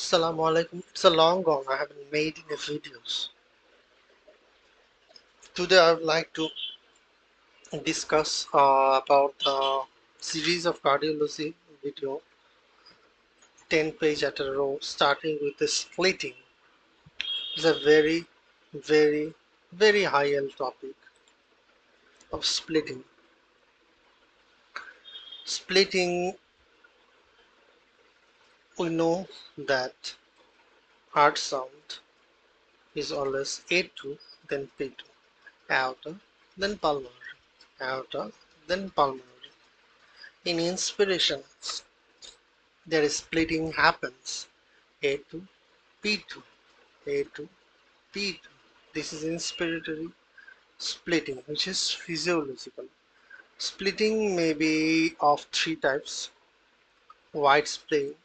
Assalamu alaikum. It's a long gone. I haven't made any videos. Today I would like to discuss about the series of cardiology video, 10 page at a row, starting with the splitting. It's a very high end topic of splitting. Splitting, we know that heart sound is always A2, then P2, aorta, then pulmonary, aorta, then pulmonary. In inspiration, there is splitting happens A2, P2, A2, P2. This is inspiratory splitting, which is physiological. Splitting may be of three types: wide splitting,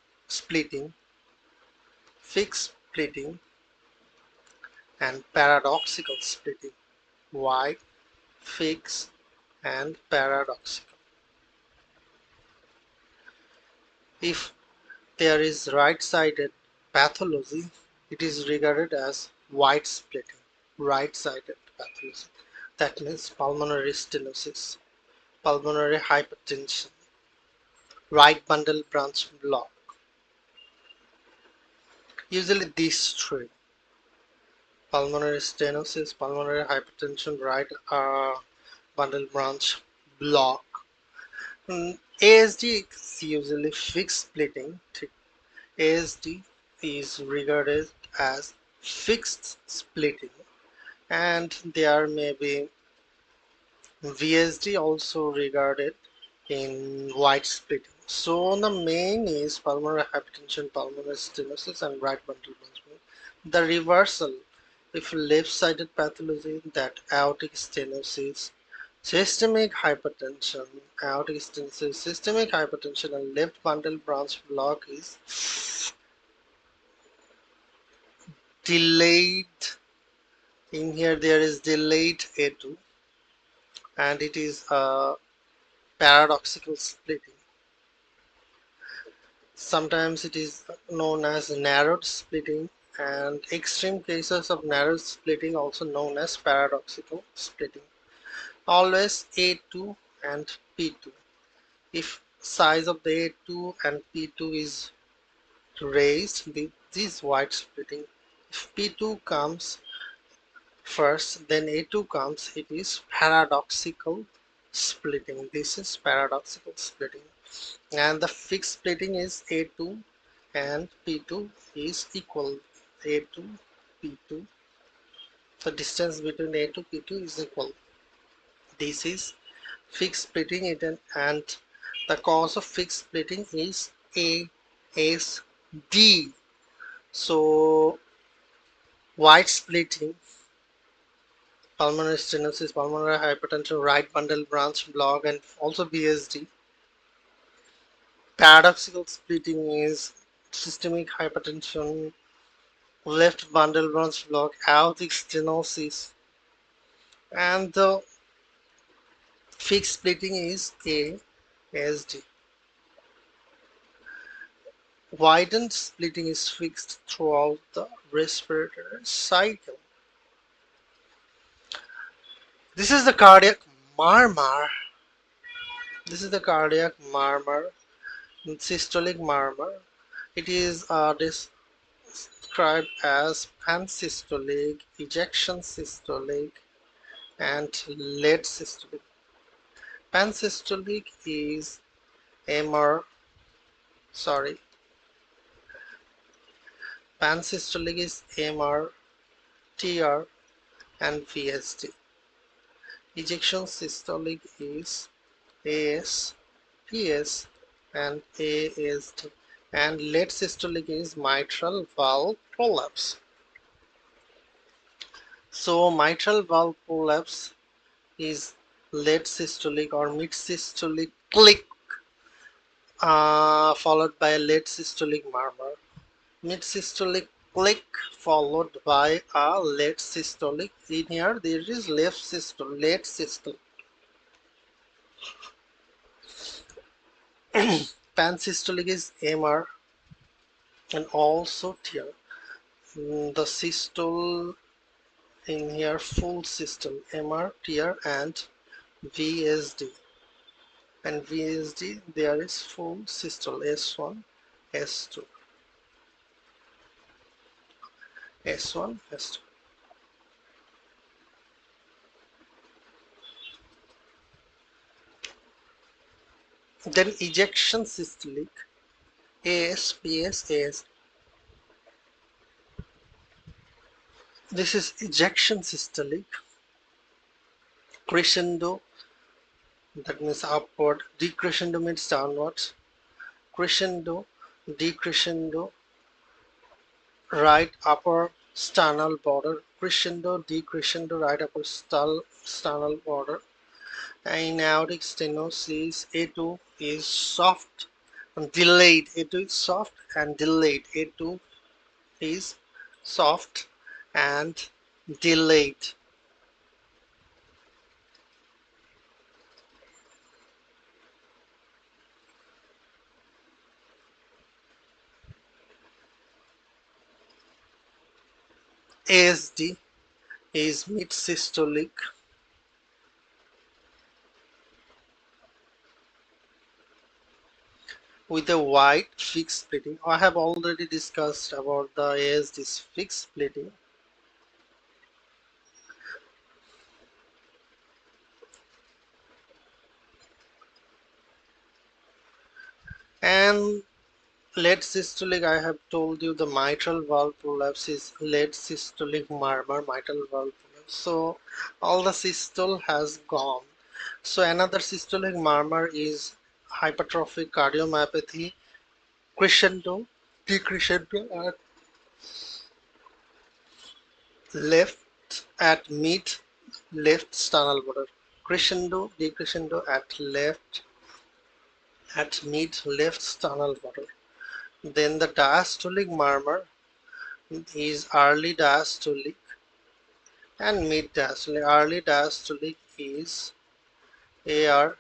fixed splitting, and paradoxical splitting. Wide, fixed, and paradoxical. If there is right-sided pathology, it is regarded as wide splitting. Right-sided pathology. That means pulmonary stenosis, pulmonary hypertension, right bundle branch block. Usually these three: pulmonary stenosis, pulmonary hypertension, right bundle branch block. ASD is usually fixed splitting. ASD is regarded as fixed splitting, and there may be VSD also regarded in wide splitting. So the main is pulmonary hypertension, pulmonary stenosis, and right bundle branch. The reversal, if left-sided pathology, that aortic stenosis, systemic hypertension, and left bundle branch block is delayed. In here there is delayed A2, and it is a paradoxical splitting. Sometimes it is known as narrowed splitting, and extreme cases of narrowed splitting also known as paradoxical splitting. Always A2 and P2. If size of the A2 and P2 is raised, this is wide splitting. If P2 comes first, then A2 comes, it is paradoxical splitting. This is paradoxical splitting. And the fixed splitting is A2 and P2 is equal. A2, P2. The distance between A2 P2 is equal. This is fixed splitting it, and the cause of fixed splitting is ASD. So wide splitting, pulmonary stenosis, pulmonary hypertension, right bundle branch block, and also VSD. Paradoxical splitting is systemic hypertension, left bundle branch block, aortic stenosis, and the fixed splitting is ASD. Widened splitting is fixed throughout the respiratory cycle. This is the cardiac murmur. This is the cardiac murmur, systolic murmur. It is described as pansystolic, ejection systolic, and late systolic. Pansystolic is MR, sorry, pansystolic is MR, TR, and VSD. Ejection systolic is AS, PS, and ASD. And late systolic is mitral valve prolapse. So mitral valve prolapse is late systolic or mid systolic click, followed by a late systolic murmur. Mid systolic click followed by a late systolic. In here there is late systolic. Pansystolic is MR, and also tear. The systole in here, full systole, MR, tear, and VSD. And VSD, there is full systole, S1, S2, S1, S2. Then ejection systolic, AS, PS, AS. This is ejection systolic, crescendo, that means upward, decrescendo means downwards, crescendo, decrescendo, right upper sternal border, crescendo, decrescendo, right upper sternal border. In aortic stenosis, A2 is soft and delayed. A2 is soft and delayed. A2 is soft and delayed. ASD is mid-systolic. With a wide fixed splitting. I have already discussed about the ASD's fixed splitting. And late systolic, I have told you the mitral valve prolapse is late systolic murmur, mitral valve prolapse. So all the systole has gone. So another systolic murmur is hypertrophic cardiomyopathy, crescendo, decrescendo at left at mid left sternal border, crescendo, decrescendo at mid left sternal border. Then the diastolic murmur is early diastolic and mid diastolic. Early diastolic is AR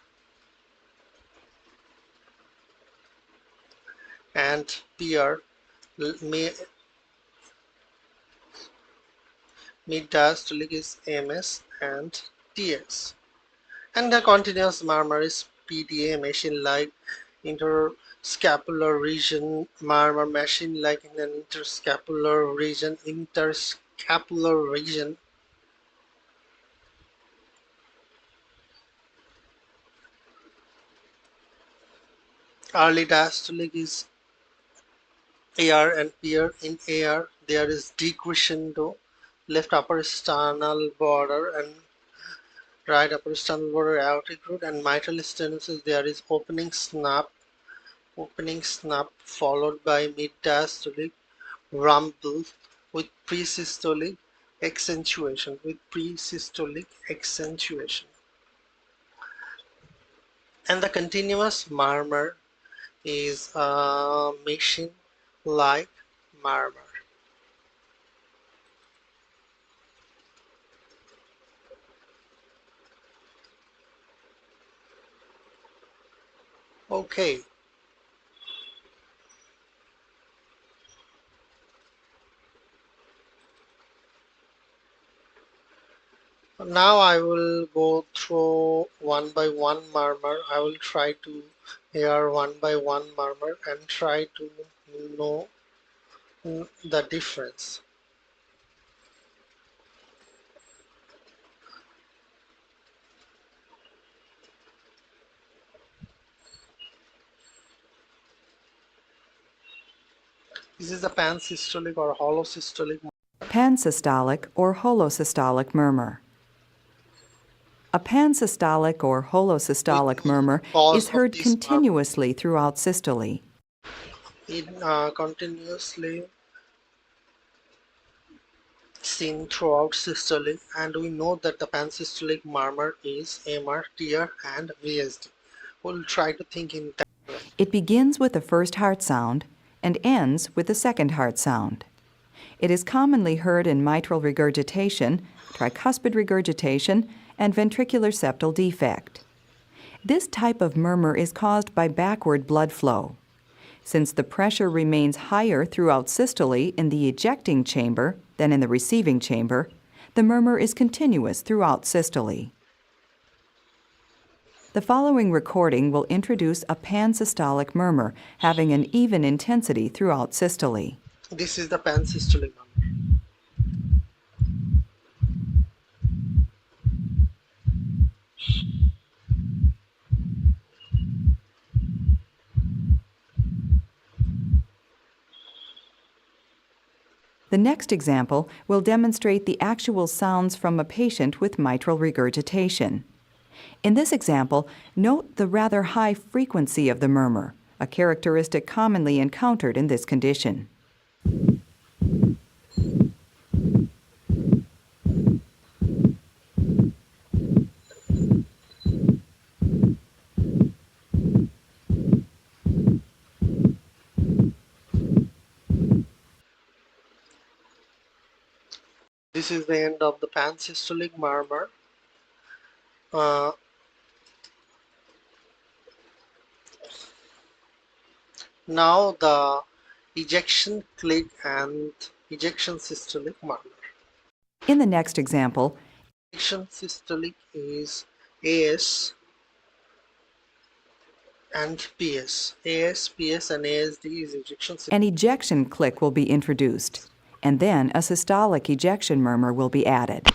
and PR. Mid diastolic is MS and TS. And the continuous murmur is PDA, machine-like interscapular region murmur, machine-like in an interscapular region, Early diastolic is AR and PR. In AR, there is decrescendo, left upper sternal border and right upper sternal border aortic root, and mitral stenosis. There is opening snap followed by mid diastolic rumble with pre-systolic accentuation. And the continuous murmur is a machine like murmur. Okay, now I will go through one by one murmur. I will try to hear one by one murmur and try to know the difference. This is the pansystolic or holosystolic. Pansystolic or holosystolic murmur. A pansystolic or holosystolic murmur is heard continuously throughout systole. It continuously seen throughout systole, and we know that the pansystolic murmur is MR, TR, and VSD. We'll try to think in that way. It begins with the first heart sound and ends with the second heart sound. It is commonly heard in mitral regurgitation, tricuspid regurgitation, and ventricular septal defect. This type of murmur is caused by backward blood flow. Since the pressure remains higher throughout systole in the ejecting chamber than in the receiving chamber, the murmur is continuous throughout systole. The following recording will introduce a pansystolic murmur having an even intensity throughout systole. This is the pansystolic murmur. The next example will demonstrate the actual sounds from a patient with mitral regurgitation. In this example, note the rather high frequency of the murmur, a characteristic commonly encountered in this condition. This is the end of the pansystolic murmur. Uh, Now the ejection click and ejection systolic murmur. In the next example, Ejection systolic is AS and PS. AS, PS and ASD is ejection systolic. an ejection click will be introduced, and then a systolic ejection murmur will be added.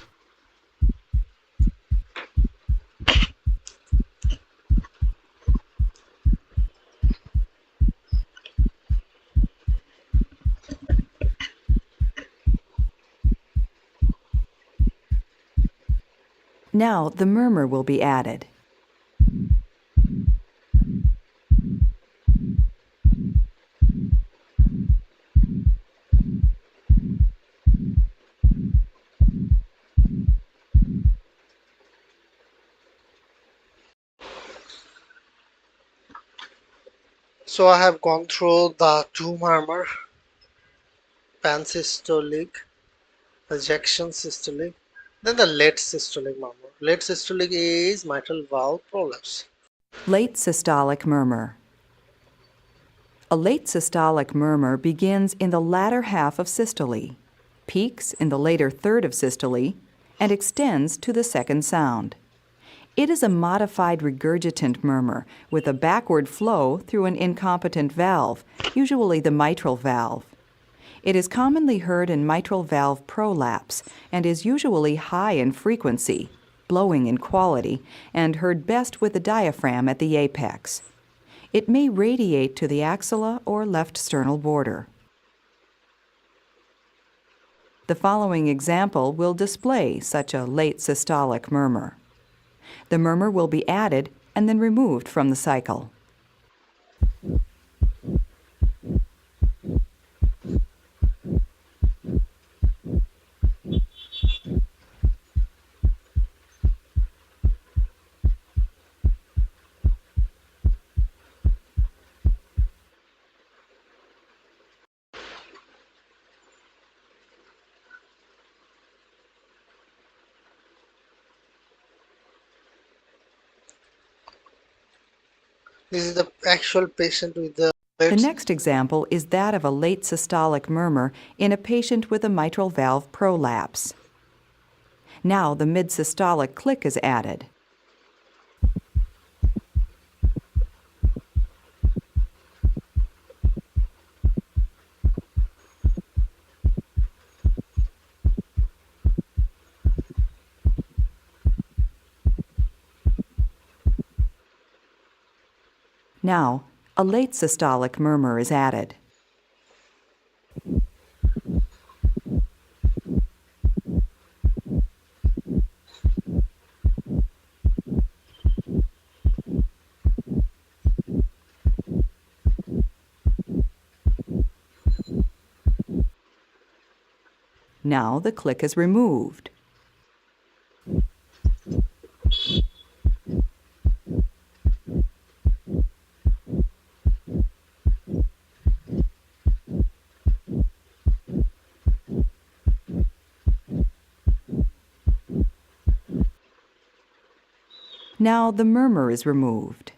Now the murmur will be added. So I have gone through the two murmur, pansystolic, ejection systolic, then the late systolic murmur. Late systolic is mitral valve prolapse. Late systolic murmur. A late systolic murmur begins in the latter half of systole, peaks in the later third of systole, and extends to the second sound. It is a modified regurgitant murmur with a backward flow through an incompetent valve, usually the mitral valve. It is commonly heard in mitral valve prolapse and is usually high in frequency, blowing in quality, and heard best with the diaphragm at the apex. It may radiate to the axilla or left sternal border. The following example will display such a late systolic murmur. The murmur will be added and then removed from the cycle. This is the actual patient with the The next example is that of a late systolic murmur in a patient with a mitral valve prolapse. Now the mid-systolic click is added. Now, a late systolic murmur is added. Now the click is removed. Now the murmur is removed.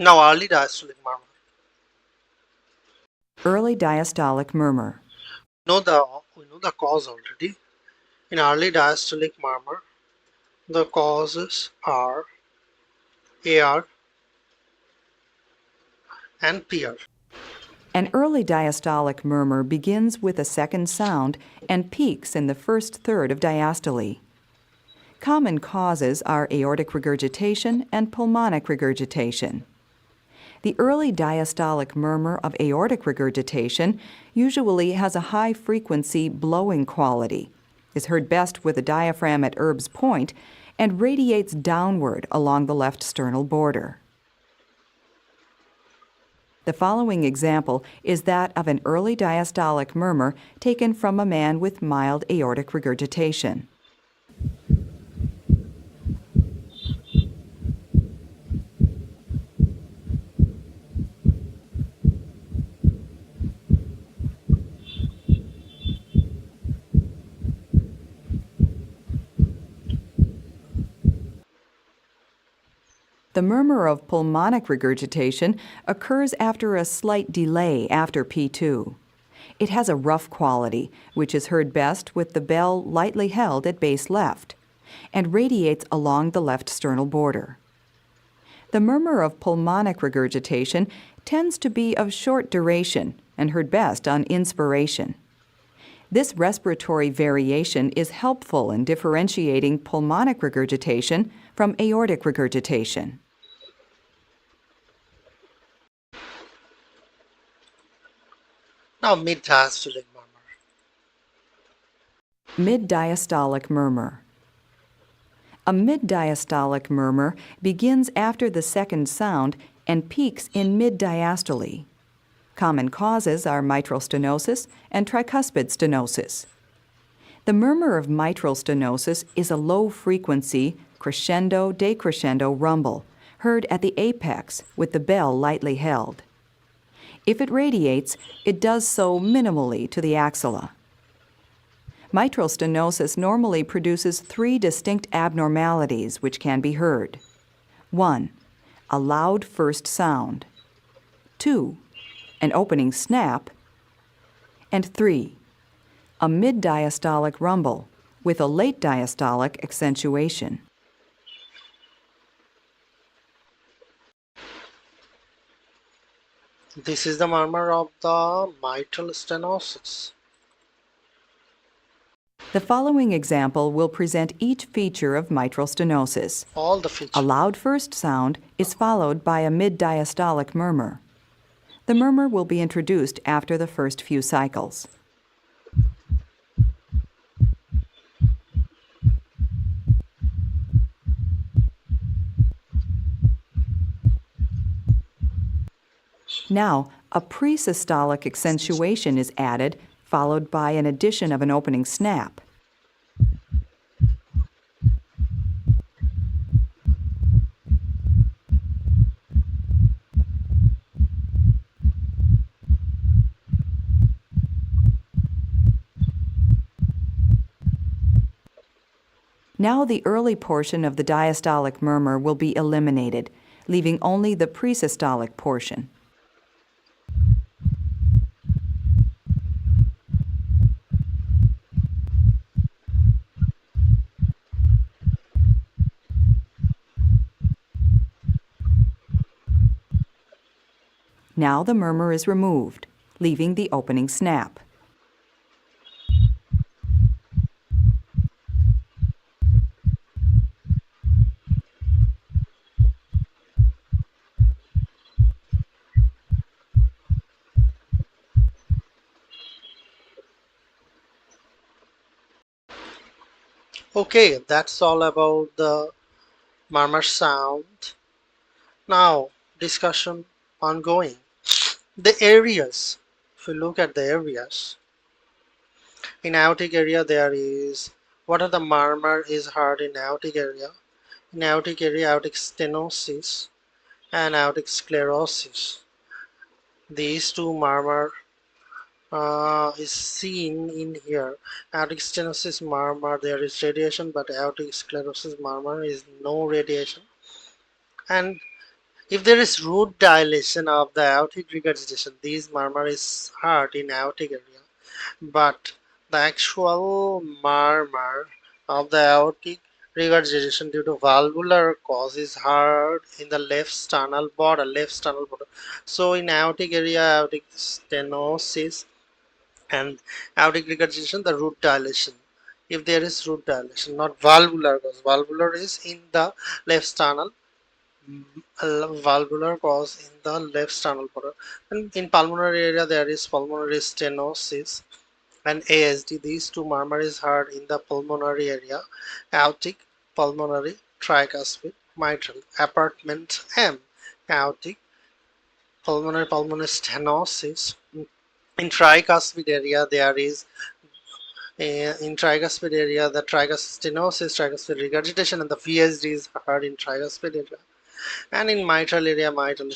Now early diastolic murmur. Early diastolic murmur. We know the cause already. In early diastolic murmur, the causes are AR and PR. An early diastolic murmur begins with a second sound and peaks in the first third of diastole. Common causes are aortic regurgitation and pulmonic regurgitation. The early diastolic murmur of aortic regurgitation usually has a high-frequency blowing quality, is heard best with the diaphragm at Erb's point, and radiates downward along the left sternal border. The following example is that of an early diastolic murmur taken from a man with mild aortic regurgitation. The murmur of pulmonic regurgitation occurs after a slight delay after P2. It has a rough quality, which is heard best with the bell lightly held at base left, and radiates along the left sternal border. The murmur of pulmonic regurgitation tends to be of short duration and heard best on inspiration. This respiratory variation is helpful in differentiating pulmonic regurgitation from aortic regurgitation. Now mid-diastolic murmur. Mid-diastolic murmur. A mid-diastolic murmur begins after the second sound and peaks in mid-diastole. Common causes are mitral stenosis and tricuspid stenosis. The murmur of mitral stenosis is a low-frequency, crescendo-decrescendo rumble, heard at the apex with the bell lightly held. If it radiates, it does so minimally to the axilla. Mitral stenosis normally produces three distinct abnormalities which can be heard. 1. A loud first sound. 2. An opening snap. And 3. A mid-diastolic rumble with a late diastolic accentuation. This is the murmur of the mitral stenosis. The following example will present each feature of mitral stenosis. All the A features. loud first sound is followed by a mid-diastolic murmur. The murmur will be introduced after the first few cycles. Now, a pre-systolic accentuation is added, followed by an addition of an opening snap. Now the early portion of the diastolic murmur will be eliminated, leaving only the pre-systolic portion. Now the murmur is removed, leaving the opening snap. Okay, that's all about the murmur sound. Now, discussion ongoing. The areas. If you look at the areas, in aortic area there is what are the murmur is heard in aortic area. In aortic area, aortic stenosis and aortic sclerosis. These two murmur is seen in here. Aortic stenosis murmur, there is radiation, but aortic sclerosis murmur is no radiation. And If there is root dilation of the aortic regurgitation, these murmur is heard in aortic area, but the actual murmur of the aortic regurgitation due to valvular cause is heard in the left sternal border. So in aortic area, aortic stenosis and aortic regurgitation, the root dilation. If there is root dilation, not valvular cause, valvular is in the left sternal, valvular cause in the left sternal border. And in pulmonary area, there is pulmonary stenosis and ASD. These two murmur is heard in the pulmonary area, aortic, pulmonary, tricuspid, mitral. Apartment M, aortic, pulmonary stenosis. In tricuspid area, there is in tricuspid area, the tricuspid stenosis, tricuspid regurgitation, and the VSD is heard in tricuspid area. And in mitral area, mitral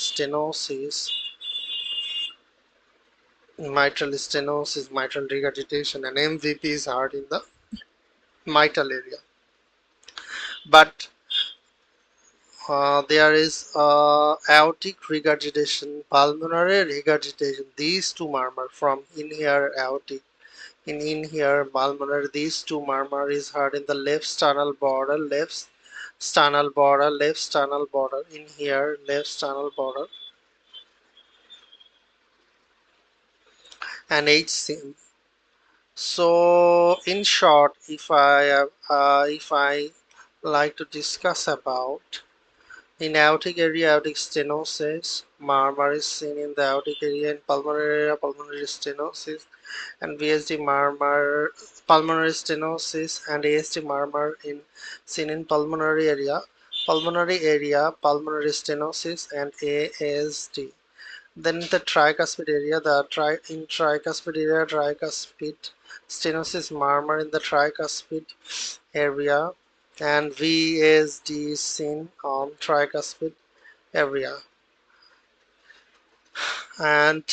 regurgitation, and MVP is heard in the mitral area. But there is aortic regurgitation, pulmonary regurgitation. These two murmur from in here aortic, in here pulmonary. These two murmur is heard in the left sternal border, left sternal border. In here, left sternal border, and HCM. So, in short, if I like to discuss about in aortic area, aortic stenosis, murmur is seen in the aortic area. In pulmonary area, pulmonary stenosis, and VSD murmur, pulmonary stenosis, and ASD murmur in seen in pulmonary stenosis, and ASD. Then the tricuspid area, in tricuspid area, tricuspid stenosis murmur in the tricuspid area, and VSD is seen on tricuspid area. And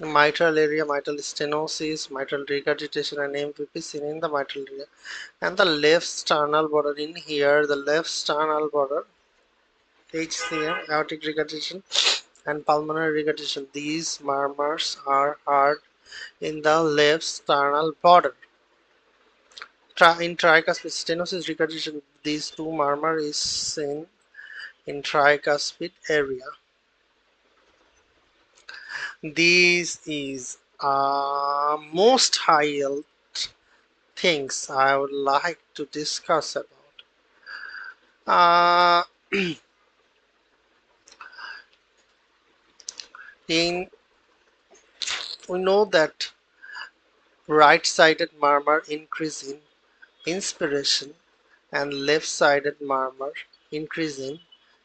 mitral area, mitral stenosis, mitral regurgitation, and MVP seen in the mitral area. And the left sternal border, in here, the left sternal border, HCM, aortic regurgitation, and pulmonary regurgitation. These murmurs are heard in the left sternal border. In tricuspid stenosis regurgitation, these two murmur is seen in tricuspid area. This is most high things I would like to discuss about. Uh, in we know that right-sided murmur increase in inspiration and left-sided murmur increase in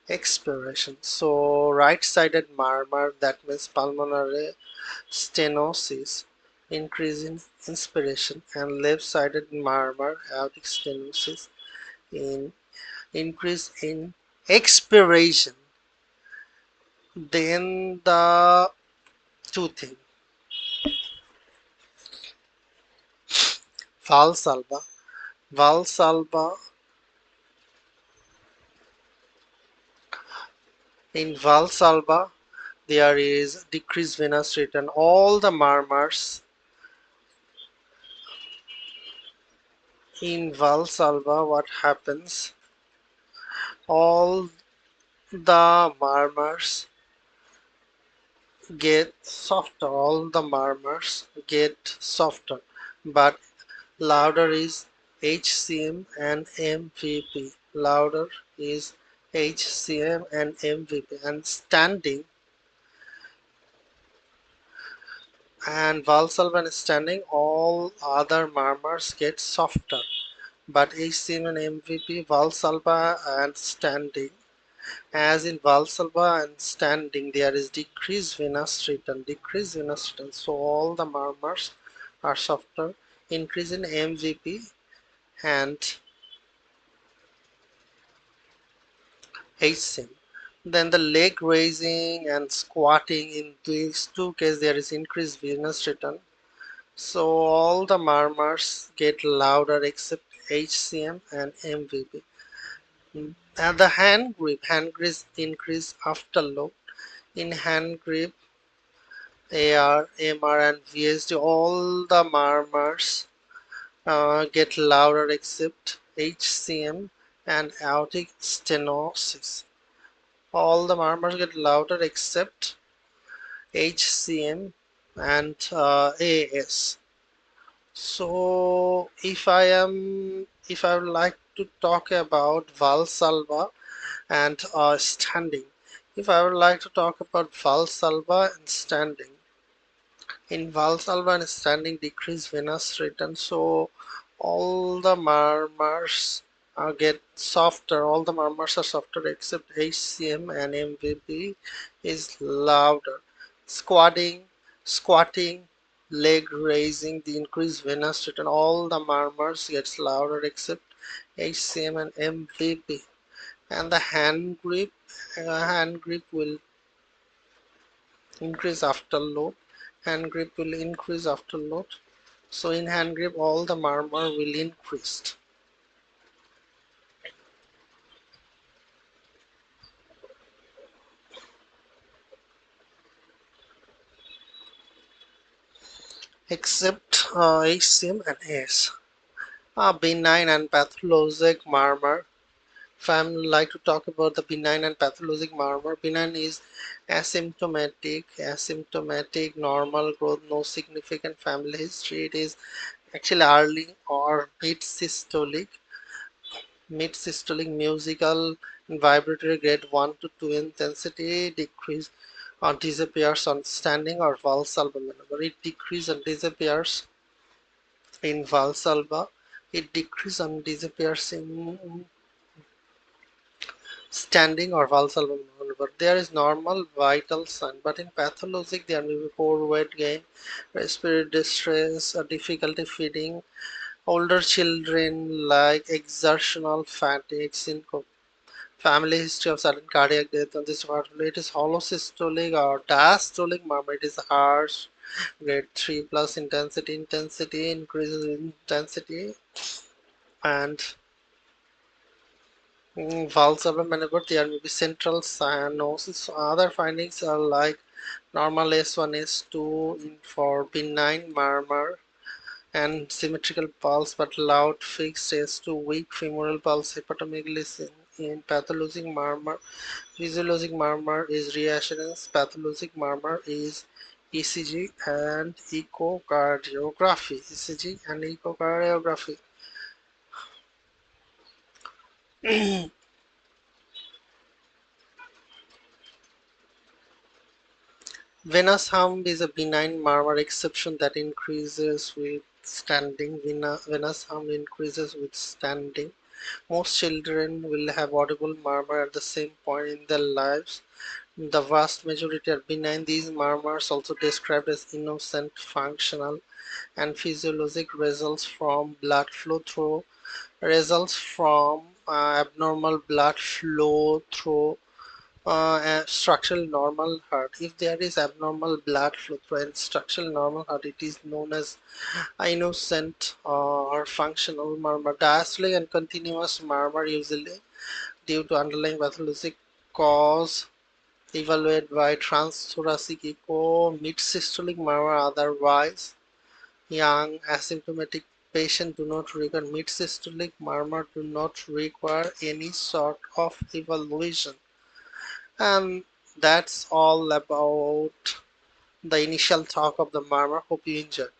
expiration. So right-sided murmur, that means pulmonary stenosis, increase in inspiration, and left-sided murmur, aortic stenosis, in increase in expiration. Then the two things, valsalva. Valsalva, in valsalva there is decreased venous return. All the murmurs in valsalva, what happens? All the murmurs get softer. All the murmurs get softer, but louder is HCM and MVP. Louder is HCM and MVP. And standing and valsalva and standing, all other murmurs get softer. But HCM and MVP, valsalva and standing, as in valsalva and standing, there is decreased venous return. So all the murmurs are softer. Increase in MVP and HCM. Then the leg raising and squatting, in these two cases there is increased venous return. So all the murmurs get louder except HCM and MVB. And the hand grip increase after load. In hand grip, AR, MR, and VSD, all the murmurs get louder except HCM and aortic stenosis. All the murmurs get louder except HCM and AS. So if I would like to talk about Valsalva and standing, if I would like to talk about Valsalva and standing, in Valsalva and standing decrease venous return, so all the murmurs get softer. All the murmurs are softer except HCM and MVB is louder. Squatting, squatting, leg raising, the increased venous return. All the murmurs gets louder except HCM and MVB. And the hand grip will increase after load. Hand grip will increase after load. So in hand grip, all the murmur will increase. Except HCM and AS. Benign and pathologic murmur. If I like to talk about the benign and pathologic murmur, benign is asymptomatic, normal growth, no significant family history. It is actually early or mid-systolic musical and vibratory grade 1 to 2 intensity, decrease or disappears on standing or valsalva maneuver. It decreases and disappears in valsalva. It decreases and disappears in standing or valsalva maneuver. There is normal vital sign, but in pathologic there may be poor weight gain, respiratory distress, or difficulty feeding. Older children like exertional fatigue, syncope. Family history of sudden cardiac death on this particular, it is holosystolic or diastolic murmur. It is harsh, grade 3 plus intensity increases in intensity, and valsalva maneuver there may be central cyanosis. Other findings are like normal S1 S2 for benign murmur and symmetrical pulse but loud fixed S2, weak femoral pulse, hepatomegaly in pathologic murmur. Physiologic murmur is reassurance. Pathologic murmur is ECG and echocardiography. ECG and echocardiography. Venous hum is a benign murmur exception that increases with standing. Venous hum increases with standing. Most children will have audible murmur at the same point in their lives. The vast majority are benign. These murmurs, also described as innocent, functional, and physiologic, results from abnormal blood flow through a structural normal heart. If there is abnormal blood flow through a structural normal heart, it is known as innocent or functional murmur. Diastolic and continuous murmur usually due to underlying pathologic cause evaluated by transthoracic echo. Mid-systolic murmur otherwise young asymptomatic patients do not require mid-systolic murmur do not require any sort of evaluation. And that's all about the initial talk of the murmur. Hope you enjoyed.